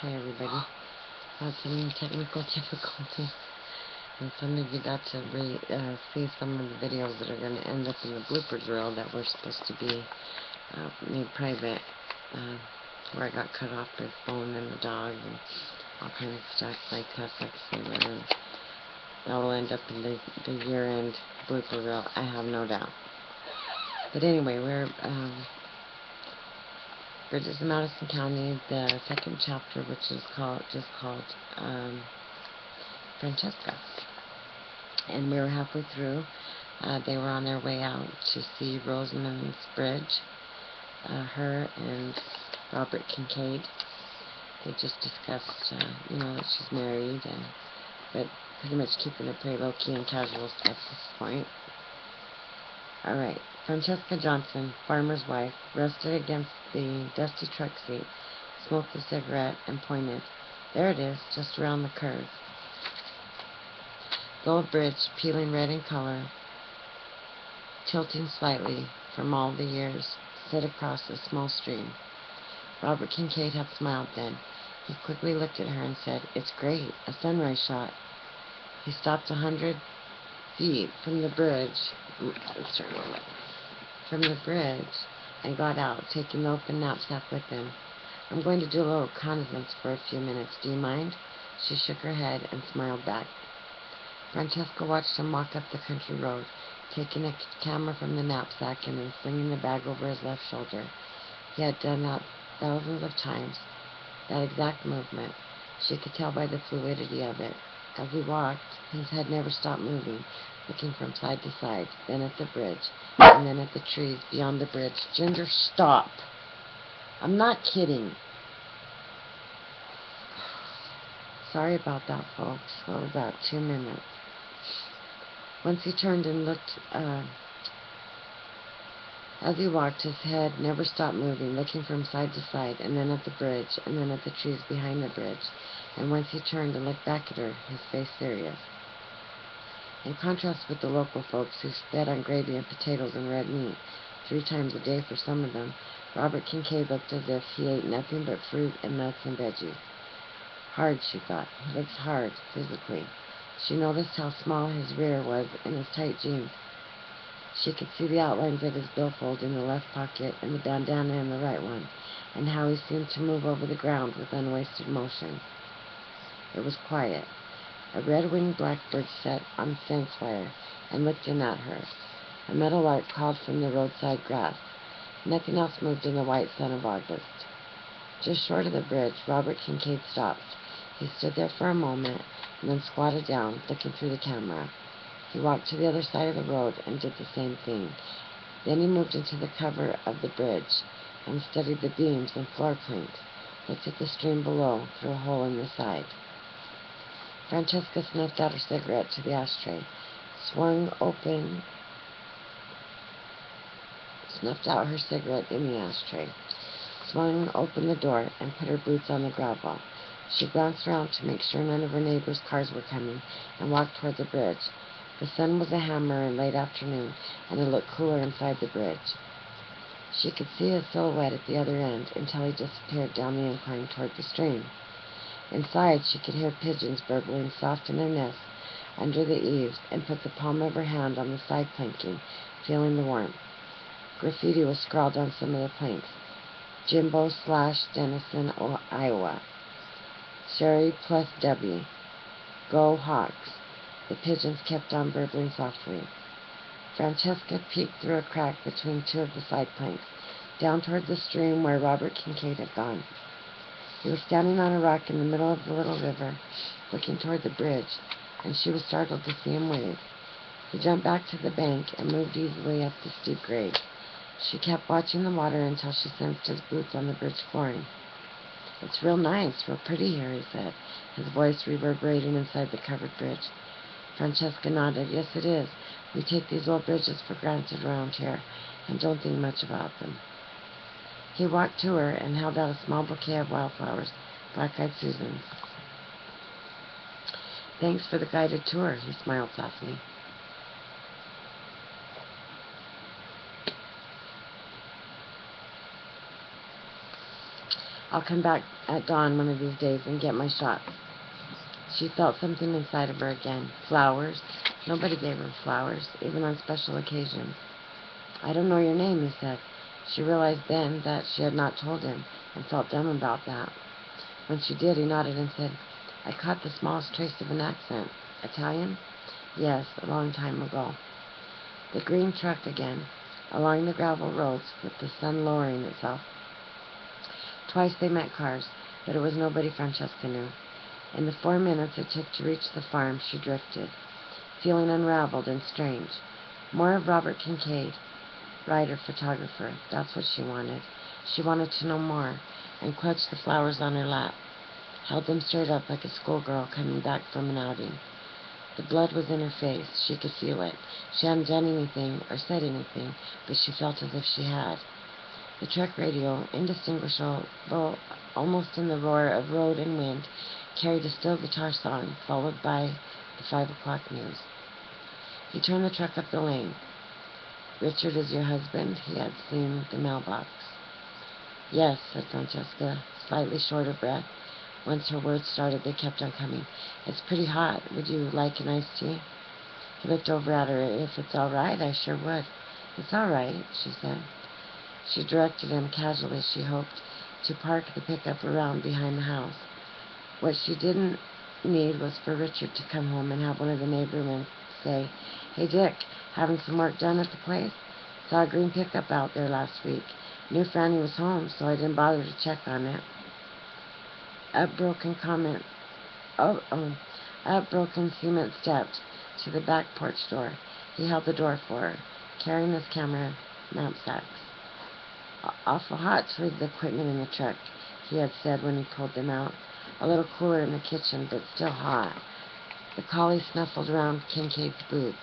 Hi everybody. Had some technical difficulties, and some of you got to see some of the videos that are going to end up in the bloopers reel that were supposed to be made private, where I got cut off by the phone and the dog and all kind of stuff like that, and that will end up in the year-end blooper reel, I have no doubt. But anyway, we're Bridges in Madison County, the second chapter, which is called Francesca. And we were halfway through. They were on their way out to see Rosamond's Bridge. Her and Robert Kincaid. They just discussed, that she's married, but pretty much keeping it pretty low-key and casual stuff at this point. Alright, Francesca Johnson, farmer's wife, rested against the dusty truck seat, smoked a cigarette, and pointed. There it is, just around the curve. The old bridge, peeling red in color, tilting slightly from all the years, sit across a small stream. Robert Kincaid had smiled then. He quickly looked at her and said, "It's great, a sunrise shot." He stopped 100 feet from the bridge. And got out, taking the open knapsack with him. "I'm going to do a little reconnaissance for a few minutes. Do you mind?" She shook her head and smiled back. Francesca watched him walk up the country road, taking a camera from the knapsack and then slinging the bag over his left shoulder. He had done that thousands of times, that exact movement. She could tell by the fluidity of it. As he walked, his head never stopped moving, looking from side to side, then at the bridge, and then at the trees beyond the bridge. Ginger, stop! I'm not kidding. Sorry about that, folks. What was that, 2 minutes? Once he turned and looked, as he walked, his head never stopped moving, looking from side to side, and then at the bridge, and then at the trees behind the bridge. And once he turned and looked back at her, his face serious. In contrast with the local folks who fed on gravy and potatoes and red meat 3 times a day for some of them, Robert Kincaid looked as if he ate nothing but fruit and nuts and veggies. Hard, she thought. He looks hard, physically. She noticed how small his rear was in his tight jeans. She could see the outlines of his billfold in the left pocket and the bandana in the right one, and how he seemed to move over the ground with unwasted motion. It was quiet. A red-winged blackbird sat on the fence wire and looked in at her. A meadowlark called from the roadside grass. Nothing else moved in the white sun of August. Just short of the bridge, Robert Kincaid stopped. He stood there for a moment and then squatted down, looking through the camera. He walked to the other side of the road and did the same thing. Then he moved into the cover of the bridge and studied the beams and floor planks, looked at the stream below through a hole in the side. Francesca snuffed out her cigarette to the ashtray, snuffed out her cigarette in the ashtray, swung open the door, and put her boots on the gravel. She glanced around to make sure none of her neighbors' cars were coming, and walked toward the bridge. The sun was a hammer in late afternoon, and it looked cooler inside the bridge. She could see his silhouette at the other end until he disappeared down the incline toward the stream. Inside, she could hear pigeons burbling soft in their nests under the eaves, and put the palm of her hand on the side planking, feeling the warmth. Graffiti was scrawled on some of the planks. Jimbo / Denison, Iowa. Sherry plus W. Go Hawks. The pigeons kept on burbling softly. Francesca peeked through a crack between 2 of the side planks, down toward the stream where Robert Kincaid had gone. He was standing on a rock in the middle of the little river, looking toward the bridge, and she was startled to see him wave. He jumped back to the bank and moved easily up the steep grade. She kept watching the water until she sensed his boots on the bridge flooring. "It's real nice, real pretty here," he said, his voice reverberating inside the covered bridge. Francesca nodded. "Yes, it is. We take these old bridges for granted around here, and don't think much about them." He walked to her and held out a small bouquet of wildflowers, black-eyed Susans. "Thanks for the guided tour," he smiled softly. I'll come back at dawn one of these days and get my shot. She felt something inside of her again. Flowers. Nobody gave her flowers, even on special occasions. I don't know your name, he said. She realized then that she had not told him, and felt dumb about that. When she did, he nodded and said, I caught the smallest trace of an accent. Italian? Yes, a long time ago. The green truck again, along the gravel roads, with the sun lowering itself. Twice they met cars, but it was nobody Francesca knew. In the 4 minutes it took to reach the farm, she drifted, feeling unraveled and strange. More of Robert Kincaid, writer, photographer. That's what she wanted. She wanted to know more, and clutched the flowers on her lap, held them straight up like a schoolgirl coming back from an outing. The blood was in her face. She could feel it. She hadn't done anything or said anything, but she felt as if she had. The truck radio, indistinguishable almost in the roar of road and wind, carried a still guitar song, followed by the 5 o'clock news. He turned the truck up the lane. Richard is your husband? He had seen the mailbox. Yes, said Francesca, slightly short of breath. Once her words started, they kept on coming. It's pretty hot. Would you like an iced tea? He looked over at her. If it's all right, I sure would. It's all right, she said. She directed him, casually, she hoped, to park the pickup around behind the house. What she didn't need was for Richard to come home and have one of the neighbormen say, Hey, Dick, having some work done at the place? Saw a green pickup out there last week. Knew Franny was home, so I didn't bother to check on it. Upbroken cement stepped to the back porch door. He held the door for her, carrying his camera knapsacks. Awful hot to leave the equipment in the truck, he had said when he pulled them out. A little cooler in the kitchen, but still hot. The collie snuffled around Kincaid's boots,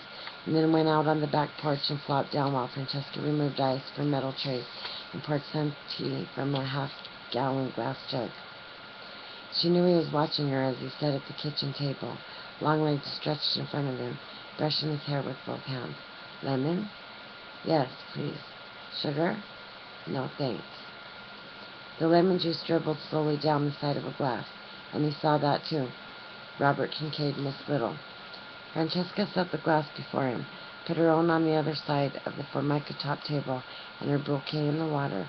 and then went out on the back porch and flopped down while Francesca removed ice from metal trays and poured some tea from a half-gallon glass jug. She knew he was watching her as he sat at the kitchen table, long legs stretched in front of him, brushing his hair with both hands. Lemon? Yes, please. Sugar? No, thanks. The lemon juice dribbled slowly down the side of a glass, and he saw that too. Robert Kincaid missed little. Francesca set the glass before him, put her own on the other side of the formica top table, and her bouquet in the water,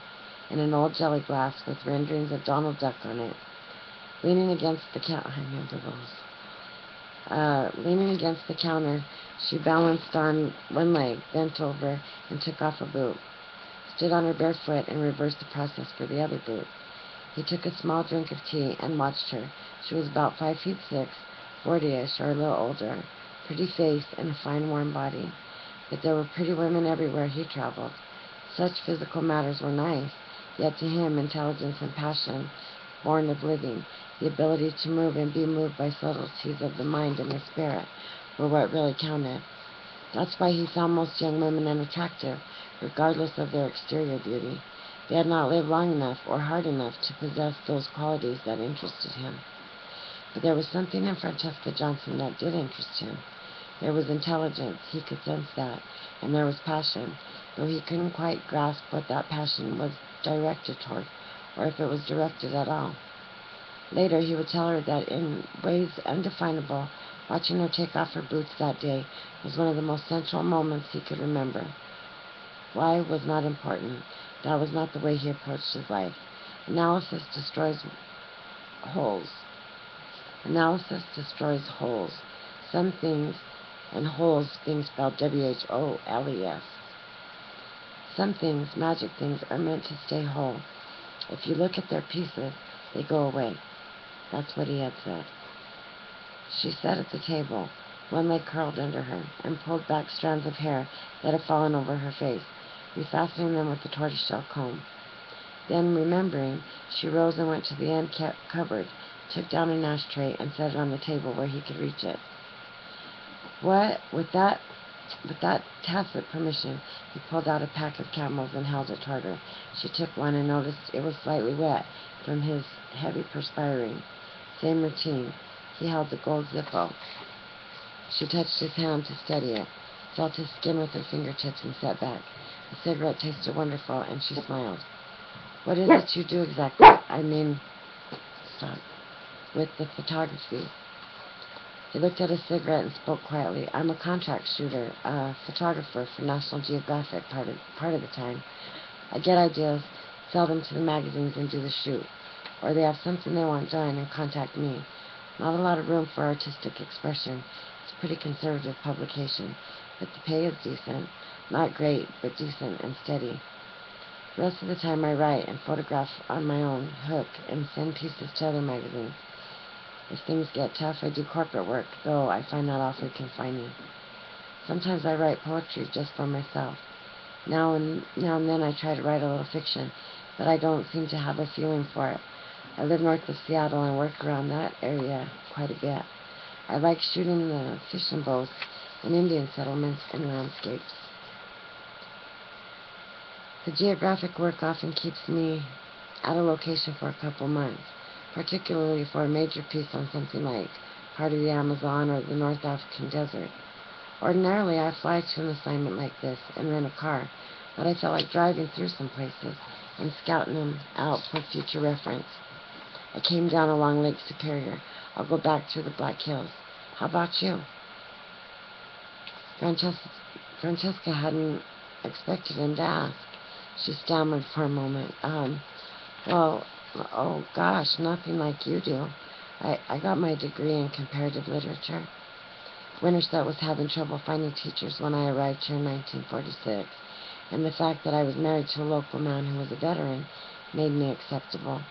in an old jelly glass with renderings of Donald Duck on it. Leaning against the counter, she balanced on one leg, bent over, and took off a boot. Stood on her bare foot and reversed the process for the other boot. He took a small drink of tea and watched her. She was about 5'6", 40-ish or a little older, pretty face and a fine warm body. But there were pretty women everywhere he traveled. Such physical matters were nice, yet to him intelligence and passion, born of living, the ability to move and be moved by subtleties of the mind and the spirit, were what really counted. That's why he found most young women unattractive, regardless of their exterior beauty. They had not lived long enough or hard enough to possess those qualities that interested him. But there was something in Francesca Johnson that did interest him. There was intelligence, he could sense that, and there was passion, though he couldn't quite grasp what that passion was directed toward, or if it was directed at all. Later he would tell her that in ways undefinable, watching her take off her boots that day was one of the most central moments he could remember. Why was not important. That was not the way he approached his life. Analysis destroys wholes. Some things, and wholes being spelled W-H-O-L-E-S. Some things, magic things, are meant to stay whole. If you look at their pieces, they go away. That's what he had said. She sat at the table, one leg curled under her, and pulled back strands of hair that had fallen over her face, refastening them with the tortoiseshell comb. Then, remembering, she rose and went to the end cupboard, took down an ashtray, and set it on the table where he could reach it. With that tacit permission, he pulled out a pack of Camels and held it toward her. She took one and noticed it was slightly wet from his heavy perspiring. Same routine. He held the gold Zippo. She touched his hand to steady it, felt his skin with her fingertips, and sat back. The cigarette tasted wonderful, and she smiled. What is it you do exactly? I mean, stop. With the photography. He looked at his cigarette and spoke quietly. I'm a contract shooter, a photographer for National Geographic part of the time. I get ideas, sell them to the magazines and do the shoot. Or they have something they want done and contact me. Not a lot of room for artistic expression. It's a pretty conservative publication. But the pay is decent. Not great, but decent and steady. The rest of the time I write and photograph on my own hook and send pieces to other magazines. If things get tough, I do corporate work, though I find that awfully confining. Sometimes I write poetry just for myself. Now and then I try to write a little fiction, but I don't seem to have a feeling for it. I live north of Seattle and work around that area quite a bit. I like shooting the fishing boats in Indian settlements and landscapes. The geographic work often keeps me at a location for a couple months, particularly for a major piece on something like part of the Amazon or the North African desert. Ordinarily, I fly to an assignment like this and rent a car, but I felt like driving through some places and scouting them out for future reference. I came down along Lake Superior. I'll go back through the Black Hills. How about you? Francesca hadn't expected him to ask. She stammered for a moment. Well, oh gosh, nothing like you do. I got my degree in comparative literature. Winterset was having trouble finding teachers when I arrived here in 1946, and the fact that I was married to a local man who was a veteran made me acceptable.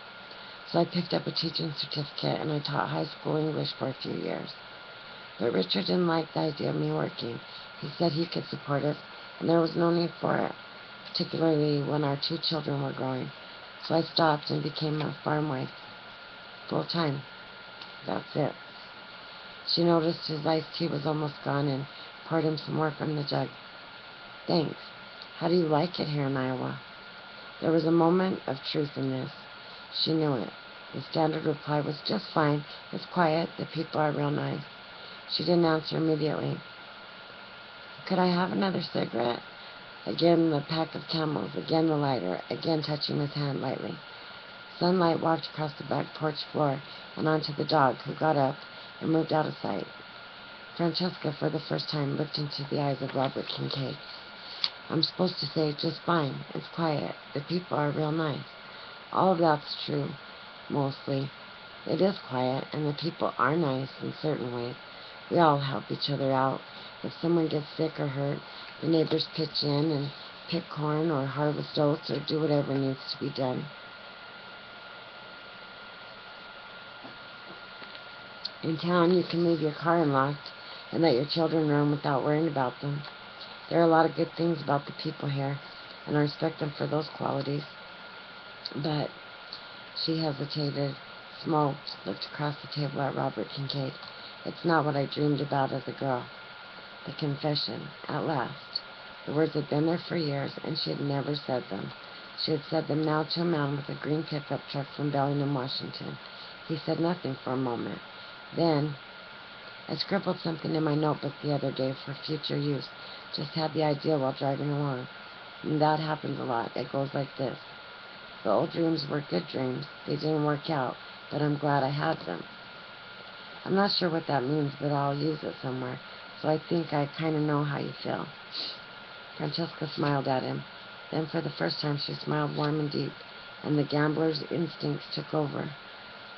So I picked up a teaching certificate and I taught high school English for a few years. But Richard didn't like the idea of me working. He said he could support it, and there was no need for it, particularly when our 2 children were growing. So I stopped and became a farm wife, full-time. That's it. She noticed his iced tea was almost gone and poured him some more from the jug. Thanks. How do you like it here in Iowa? There was a moment of truth in this. She knew it. The standard reply was just fine. It's quiet. The people are real nice. She didn't answer immediately. Could I have another cigarette? Again the pack of Camels, again the lighter, again touching his hand lightly. Sunlight walked across the back porch floor and onto the dog, who got up and moved out of sight. Francesca, for the first time, looked into the eyes of Robert Kincaid. I'm supposed to say just fine. It's quiet. The people are real nice. All of that's true, mostly. It is quiet, and the people are nice in certain ways. We all help each other out. If someone gets sick or hurt, the neighbors pitch in and pick corn or harvest oats or do whatever needs to be done. In town, you can leave your car unlocked and let your children run without worrying about them. There are a lot of good things about the people here, and I respect them for those qualities. But she hesitated, smoked, looked across the table at Robert Kincaid. It's not what I dreamed about as a girl. The confession, at last. The words had been there for years, and she had never said them. She had said them now to a man with a green pickup truck from Bellingham, Washington. He said nothing for a moment. Then, I scribbled something in my notebook the other day for future use. Just had the idea while driving along. And that happens a lot. It goes like this. The old dreams were good dreams. They didn't work out, but I'm glad I had them. I'm not sure what that means, but I'll use it somewhere. So I think I kind of know how you feel. Francesca smiled at him. Then for the first time she smiled warm and deep, and the gambler's instincts took over.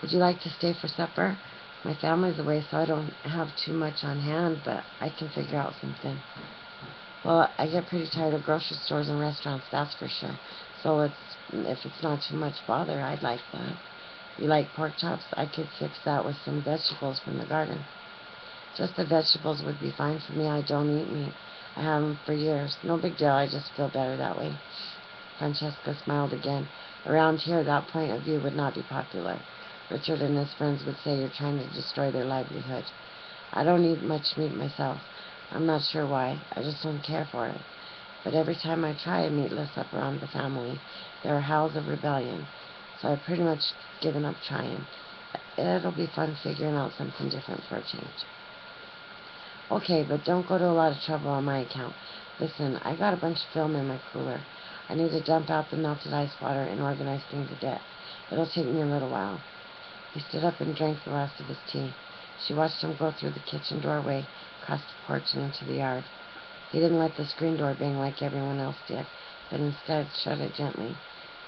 Would you like to stay for supper? My family's away, so I don't have too much on hand, but I can figure out something. Well, I get pretty tired of grocery stores and restaurants, that's for sure. So if it's not too much bother, I'd like that. You like pork chops? I could fix that with some vegetables from the garden. Just the vegetables would be fine for me. I don't eat meat. I haven't for years. No big deal. I just feel better that way. Francesca smiled again. Around here, that point of view would not be popular. Richard and his friends would say you're trying to destroy their livelihood. I don't eat much meat myself. I'm not sure why. I just don't care for it. But every time I try a meatless supper on the family, there are howls of rebellion. So I've pretty much given up trying. It'll be fun figuring out something different for a change. Okay, but don't go to a lot of trouble on my account. Listen, I got a bunch of film in my cooler. I need to dump out the melted ice water and organize things a bit. It'll take me a little while." He stood up and drank the last of his tea. She watched him go through the kitchen doorway, across the porch, and into the yard. He didn't let the screen door bang like everyone else did, but instead shut it gently.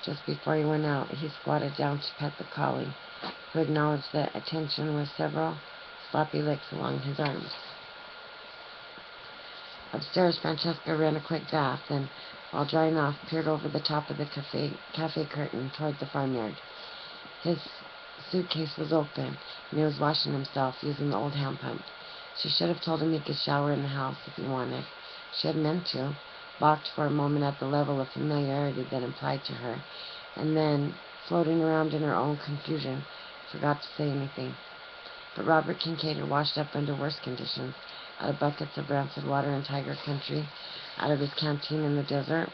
Just before he went out, he squatted down to pet the collie, who acknowledged the attention with several sloppy licks along his arms. Upstairs, Francesca ran a quick bath, and, while drying off, peered over the top of the cafe curtain toward the farmyard. His suitcase was open, and he was washing himself, using the old hand pump. She should have told him he could shower in the house if he wanted. She had meant to, balked for a moment at the level of familiarity that implied to her, and then, floating around in her own confusion, forgot to say anything. But Robert Kincaid had washed up under worse conditions, out of buckets of rancid water in Tiger Country, out of his canteen in the desert.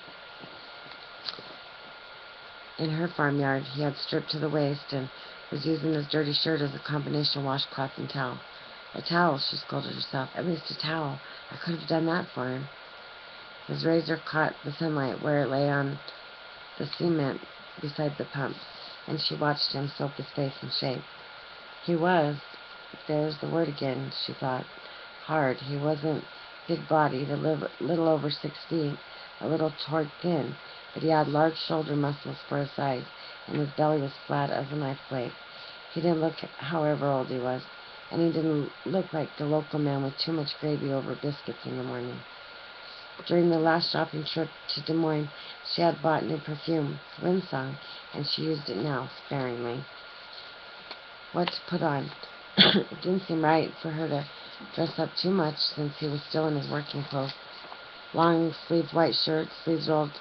In her farmyard, he had stripped to the waist and was using his dirty shirt as a combination washcloth and towel. A towel, she scolded herself. At least a towel. I could have done that for him. His razor caught the sunlight where it lay on the cement beside the pump, and she watched him soap his face and shave. He was, there's the word again, she thought, hard. He wasn't big-bodied, a little over 6 feet, a little toward thin, but he had large shoulder muscles for his size, and his belly was flat as a knife blade. He didn't look however old he was, and he didn't look like the local man with too much gravy over biscuits in the morning. During the last shopping trip to Des Moines, she had bought new perfume, Winsong, and she used it now, sparingly. What to put on? It didn't seem right for her to dress up too much since he was still in his working clothes. Long-sleeved white shirt, sleeves rolled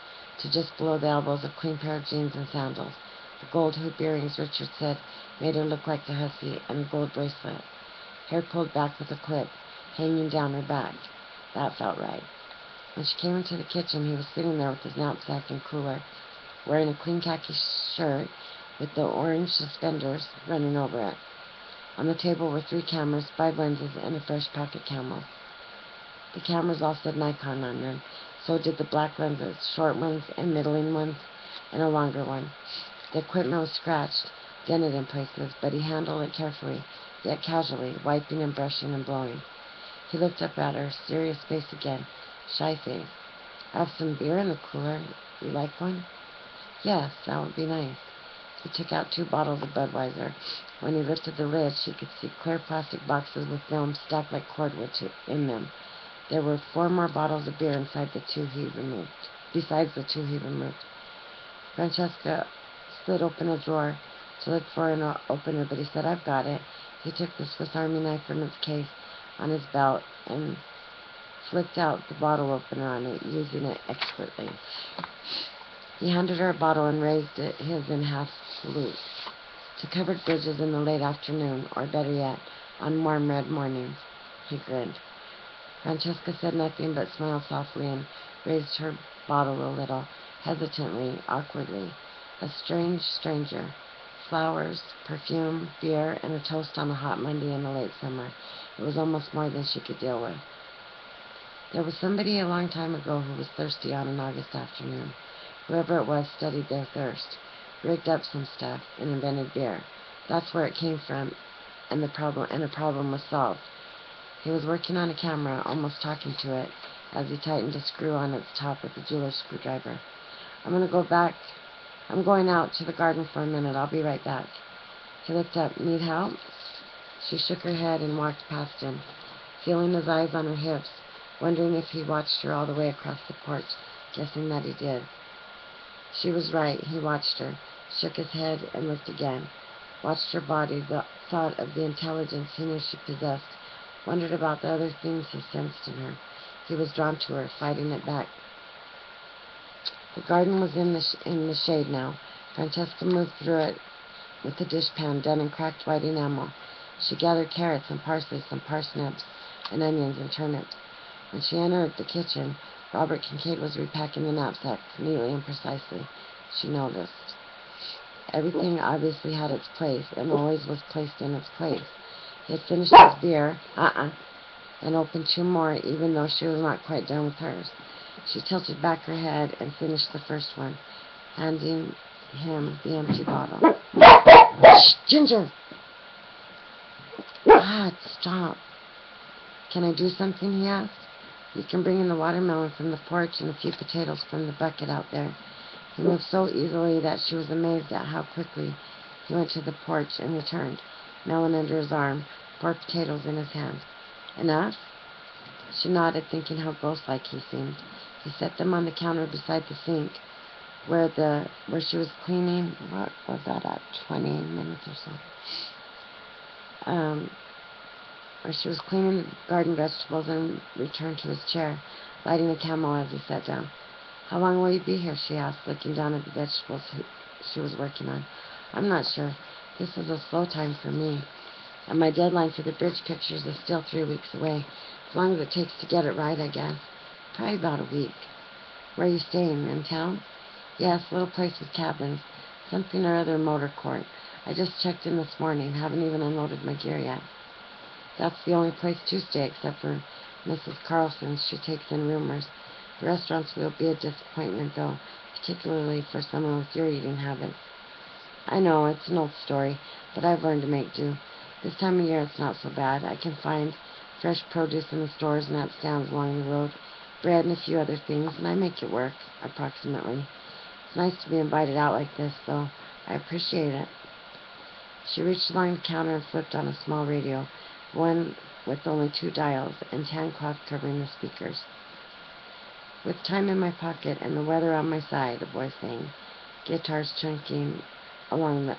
to just below the elbows, a clean pair of jeans and sandals. The gold hoop earrings, Richard said, made her look like a hussy, and a gold bracelet. Hair pulled back with a clip, hanging down her back. That felt right. When she came into the kitchen, he was sitting there with his knapsack and cooler, wearing a clean khaki shirt with the orange suspenders running over it. On the table were 3 cameras, 5 lenses, and a fresh pack of Camel. The cameras all said Nikon on them. So did the black lenses, short ones and middling ones, and a longer one. The equipment was scratched, dented in places, but he handled it carefully, yet casually, wiping and brushing and blowing. He looked up at her, serious face again, shy face. "I have some beer in the cooler. You like one?" "Yes, that would be nice." He took out 2 bottles of Budweiser. When he lifted the lid, she could see clear plastic boxes with film stacked like cordwood in them. There were 4 more bottles of beer inside besides the 2 he removed. Francesca slid open a drawer to look for an opener, but he said, "I've got it." He took the Swiss Army knife from its case on his belt and flicked out the bottle opener on it, using it expertly. He handed her a bottle and raised his in half salute. To covered bridges in the late afternoon, or better yet, on warm red mornings. He grinned. Francesca said nothing but smiled softly and raised her bottle a little, hesitantly, awkwardly. A strange stranger. Flowers, perfume, beer, and a toast on a hot Monday in the late summer. It was almost more than she could deal with. There was somebody a long time ago who was thirsty on an August afternoon. Whoever it was studied their thirst, rigged up some stuff, and invented beer. That's where it came from, and a problem was solved. He was working on a camera, almost talking to it, as he tightened a screw on its top with a jeweler's screwdriver. I'm going out to the garden for a minute. I'll be right back." He looked up. "Need help?" She shook her head and walked past him, feeling his eyes on her hips, wondering if he watched her all the way across the porch, guessing that he did. She was right. He watched her, shook his head, and looked again. Watched her body, thought of the intelligence he knew she possessed, wondered about the other things he sensed in her. He was drawn to her, fighting it back. The garden was in the shade now. Francesca moved through it with the dishpan done in cracked white enamel. She gathered carrots and parsley, some parsnips, and onions and turnips. When she entered the kitchen, Robert Kincaid was repacking the knapsack, neatly and precisely. She noticed. Everything obviously had its place, and always was placed in its place. He had finished his beer, and opened 2 more, even though she was not quite done with hers. She tilted back her head and finished the first one, handing him the empty bottle. Shh, Ginger! God, stop. Can I do something, he asked. You can bring in the watermelon from the porch and a few potatoes from the bucket out there. He moved so easily that she was amazed at how quickly he went to the porch and returned, melon under his arm, 4 potatoes in his hand. Enough? She nodded, thinking how ghost-like he seemed. He set them on the counter beside the sink, where she was cleaning. What was that at? 20 minutes or so. Where she was cleaning the garden vegetables, and returned to his chair, lighting a Camel as he sat down. How long will you be here? She asked, looking down at the vegetables she was working on. I'm not sure. This is a slow time for me, and my deadline for the bridge pictures is still 3 weeks away. As long as it takes to get it right, I guess. Probably about a week. Where are you staying? In town? Yes, little place with cabins. Something or other motor court. I just checked in this morning. Haven't even unloaded my gear yet. That's the only place to stay except for Mrs. Carlson's. She takes in roomers. The restaurants will be a disappointment, though, particularly for someone with your eating habits. I know, it's an old story, but I've learned to make do. This time of year it's not so bad. I can find fresh produce in the stores and at stands along the road, bread and a few other things, and I make it work, approximately. It's nice to be invited out like this, though. I appreciate it. She reached along the counter and flipped on a small radio, one with only 2 dials and tan cloth covering the speakers. With time in my pocket and the weather on my side, the boy sang, guitars chunking along the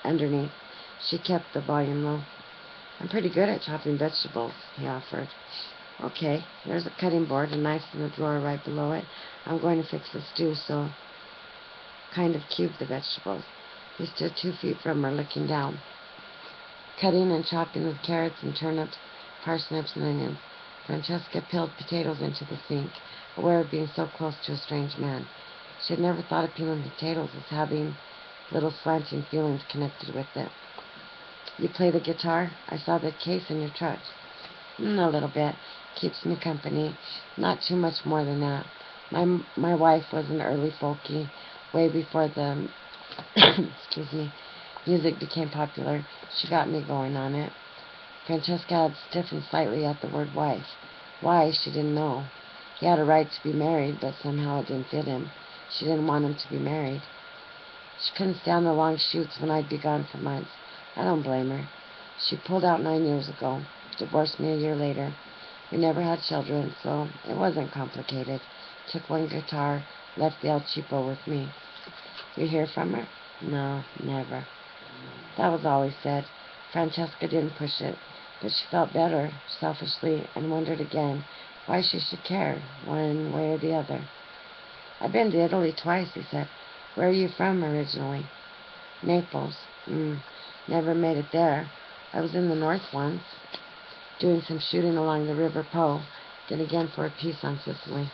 underneath. She kept the volume low. I'm pretty good at chopping vegetables, he offered. Okay, there's a cutting board, a knife in the drawer right below it. I'm going to fix the stew, so kind of cube the vegetables. He stood 2 feet from her, looking down, cutting and chopping the carrots and turnips, parsnips, and onions. Francesca peeled potatoes into the sink, aware of being so close to a strange man. She had never thought of peeling potatoes as having little slanting feelings connected with it. You play the guitar? I saw the case in your truck. A little bit. Keeps me company. Not too much more than that. My wife was an early folkie, way before the excuse me, music became popular. She got me going on it. Francesca had stiffened slightly at the word wife. Why, she didn't know. He had a right to be married, but somehow it didn't fit him. She didn't want him to be married. She couldn't stand the long shoots when I'd be gone for months. I don't blame her. She pulled out 9 years ago, divorced me a year later. We never had children, so it wasn't complicated. Took 1 guitar, left the El Cheapo with me. You hear from her? No, never. That was all he said. Francesca didn't push it, but she felt better, selfishly, and wondered again why she should care, one way or the other. I've been to Italy twice, he said. Where are you from originally? Naples. Never made it there. I was in the north once, doing some shooting along the River Po, then again for a piece on Sicily.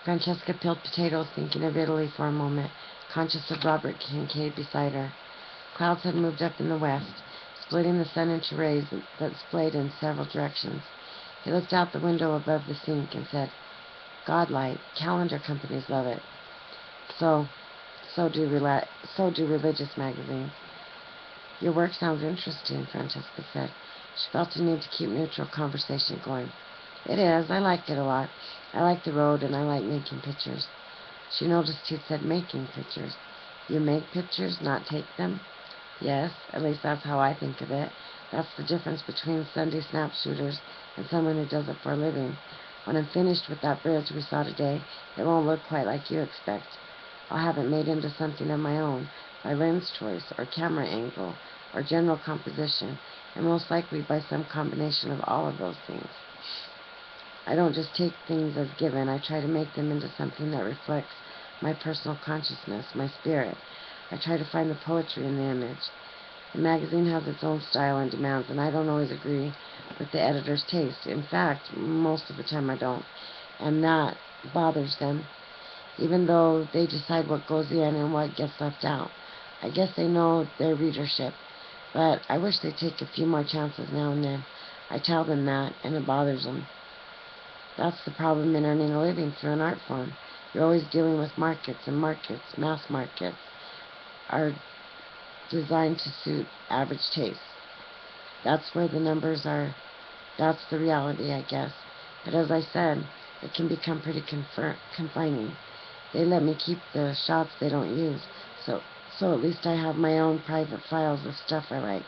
Francesca peeled potatoes, thinking of Italy for a moment, conscious of Robert Kincaid beside her. Clouds had moved up in the west, splitting the sun into rays that splayed in several directions. He looked out the window above the sink and said, Godlight, calendar companies love it. So do religious magazines. Your work sounds interesting, Francesca said. She felt a need to keep neutral conversation going. It is. I like it a lot. I like the road, and I like making pictures. She noticed he said making pictures. You make pictures, not take them? Yes, at least that's how I think of it. That's the difference between Sunday snap shooters and someone who does it for a living. When I'm finished with that bridge we saw today, it won't look quite like you expect. I'll have it made into something of my own, by lens choice, or camera angle, or general composition, and most likely by some combination of all of those things. I don't just take things as given. I try to make them into something that reflects my personal consciousness, my spirit. I try to find the poetry in the image. The magazine has its own style and demands, and I don't always agree with the editor's taste. In fact, most of the time I don't, and that bothers them, even though they decide what goes in and what gets left out. I guess they know their readership, but I wish they'd take a few more chances now and then. I tell them that, and it bothers them. That's the problem in earning a living through an art form. You're always dealing with markets, and markets, mass markets, are designed to suit average taste. That's where the numbers are. That's the reality, I guess. But as I said, it can become pretty confining. They let me keep the shots they don't use, so at least I have my own private files of stuff I like.